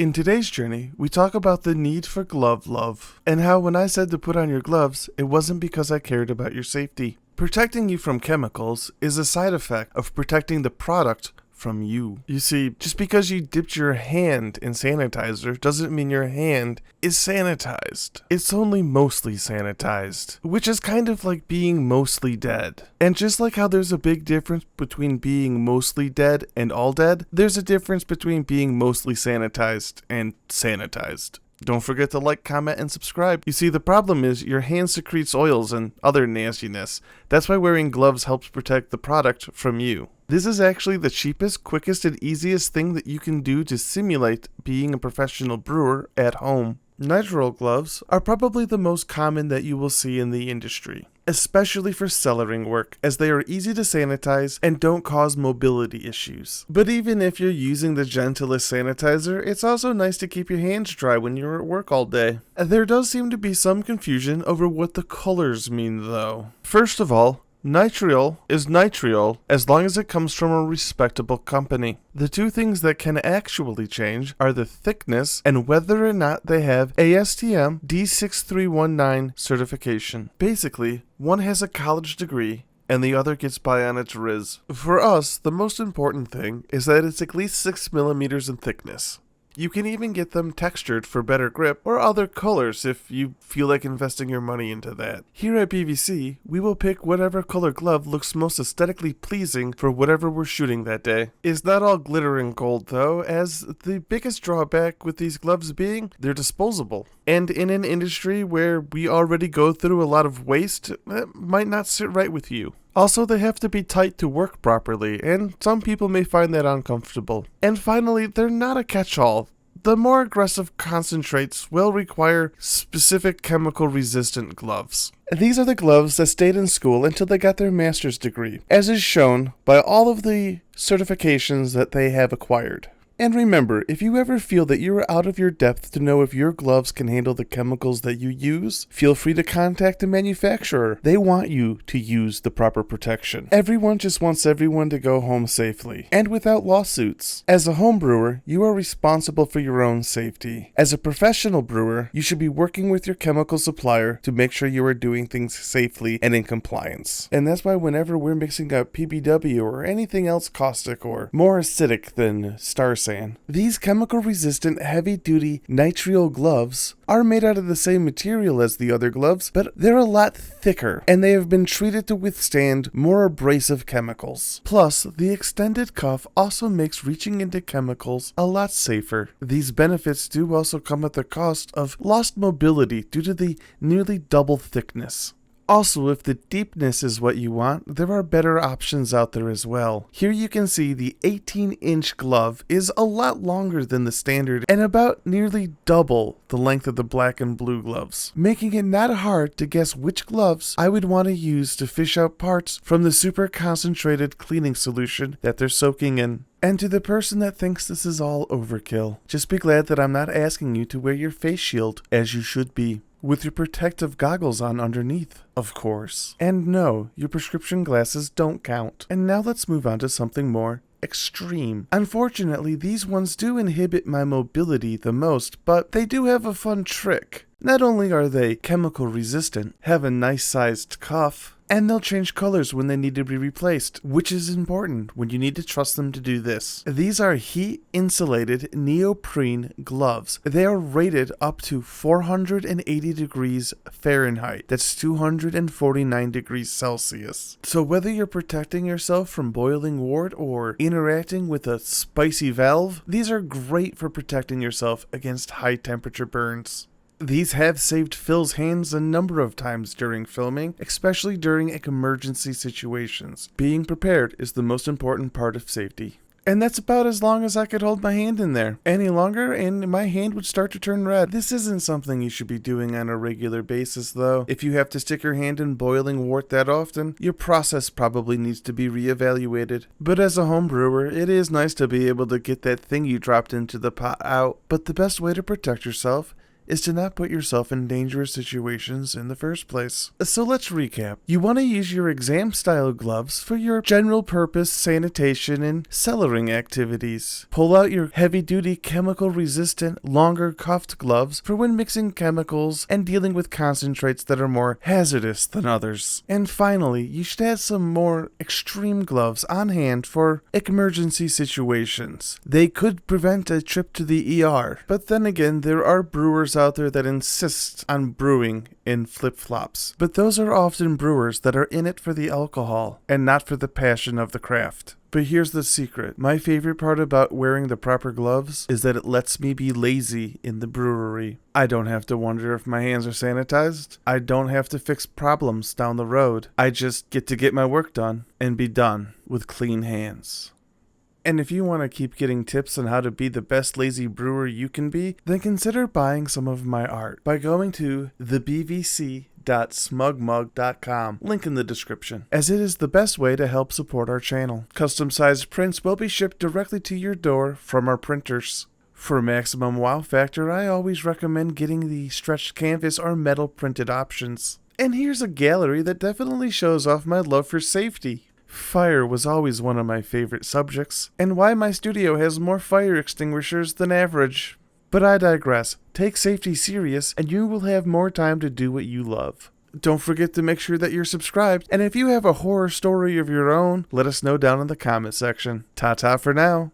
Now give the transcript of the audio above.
In today's journey, we talk about the need for glove love, and how when I said to put on your gloves, it wasn't because I cared about your safety. Protecting you from chemicals is a side effect of protecting the product from you. You see, just because you dipped your hand in sanitizer doesn't mean your hand is sanitized. It's only mostly sanitized, which is kind of like being mostly dead. And just like how there's a big difference between being mostly dead and all dead, there's a difference between being mostly sanitized and sanitized. Don't forget to like, comment, and subscribe. You see, the problem is your hand secretes oils and other nastiness. That's why wearing gloves helps protect the product from you. This is actually the cheapest, quickest, and easiest thing that you can do to simulate being a professional brewer at home. Nitrile gloves are probably the most common that you will see in the industry, especially for cellaring work, as they are easy to sanitize and don't cause mobility issues. But even if you're using the gentlest sanitizer, it's also nice to keep your hands dry when you're at work all day. There does seem to be some confusion over what the colors mean though. First of all, nitrile is nitrile as long as it comes from a respectable company. The two things that can actually change are the thickness and whether or not they have ASTM D6319 certification. Basically, one has a college degree and the other gets by on its riz. For us, the most important thing is that it's at least 6 millimeters in thickness. You can even get them textured for better grip or other colors if you feel like investing your money into that. Here at BVC, we will pick whatever color glove looks most aesthetically pleasing for whatever we're shooting that day. It's not all glitter and gold though, as the biggest drawback with these gloves being they're disposable. And in an industry where we already go through a lot of waste, that might not sit right with you. Also, they have to be tight to work properly, and some people may find that uncomfortable. And finally, they're not a catch-all. The more aggressive concentrates will require specific chemical-resistant gloves. These are the gloves that stayed in school until they got their master's degree, as is shown by all of the certifications that they have acquired. And remember, if you ever feel that you are out of your depth to know if your gloves can handle the chemicals that you use, feel free to contact the manufacturer. They want you to use the proper protection. Everyone just wants everyone to go home safely, and without lawsuits. As a home brewer, you are responsible for your own safety. As a professional brewer, you should be working with your chemical supplier to make sure you are doing things safely and in compliance. And that's why whenever we're mixing up PBW or anything else caustic or more acidic than Star San, these chemical-resistant heavy-duty nitrile gloves are made out of the same material as the other gloves, but they're a lot thicker, and they have been treated to withstand more abrasive chemicals. Plus, the extended cuff also makes reaching into chemicals a lot safer. These benefits do also come at the cost of lost mobility due to the nearly double thickness. Also, if the deepness is what you want, there are better options out there as well. Here you can see the 18-inch glove is a lot longer than the standard and about nearly double the length of the black and blue gloves, making it not hard to guess which gloves I would want to use to fish out parts from the super concentrated cleaning solution that they're soaking in. And to the person that thinks this is all overkill, just be glad that I'm not asking you to wear your face shield as you should be, with your protective goggles on underneath, of course. And no, your prescription glasses don't count. And now let's move on to something more extreme. Unfortunately, these ones do inhibit my mobility the most, but they do have a fun trick. Not only are they chemical resistant, have a nice sized cuff, and they'll change colors when they need to be replaced, which is important when you need to trust them to do this. These are heat-insulated neoprene gloves. They are rated up to 480 degrees Fahrenheit. That's 249 degrees Celsius. So whether you're protecting yourself from boiling wort or interacting with a spicy valve, these are great for protecting yourself against high temperature burns. These have saved Phil's hands a number of times during filming, especially during emergency situations. Being prepared is the most important part of safety. And that's about as long as I could hold my hand in there. Any longer and my hand would start to turn red. This isn't something you should be doing on a regular basis though. If you have to stick your hand in boiling wort that often, your process probably needs to be reevaluated. But as a home brewer, it is nice to be able to get that thing you dropped into the pot out. But the best way to protect yourself is to not put yourself in dangerous situations in the first place. So let's recap. You want to use your exam-style gloves for your general-purpose sanitation and cellaring activities. Pull out your heavy-duty, chemical-resistant, longer cuffed gloves for when mixing chemicals and dealing with concentrates that are more hazardous than others. And finally, you should have some more extreme gloves on hand for emergency situations. They could prevent a trip to the ER, but then again, there are brewers out there that insist on brewing in flip-flops. But those are often brewers that are in it for the alcohol and not for the passion of the craft. But here's the secret. My favorite part about wearing the proper gloves is that it lets me be lazy in the brewery. I don't have to wonder if my hands are sanitized. I don't have to fix problems down the road. I just get to get my work done and be done with clean hands. And if you want to keep getting tips on how to be the best lazy brewer you can be, then consider buying some of my art by going to thebvc.smugmug.com, link in the description, as it is the best way to help support our channel. Custom-sized prints will be shipped directly to your door from our printers. For maximum wow factor, I always recommend getting the stretched canvas or metal printed options. And here's a gallery that definitely shows off my love for safety. Fire was always one of my favorite subjects, and why my studio has more fire extinguishers than average. But I digress. Take safety serious, and you will have more time to do what you love. Don't forget to make sure that you're subscribed, and if you have a horror story of your own, let us know down in the comment section. Ta-ta for now.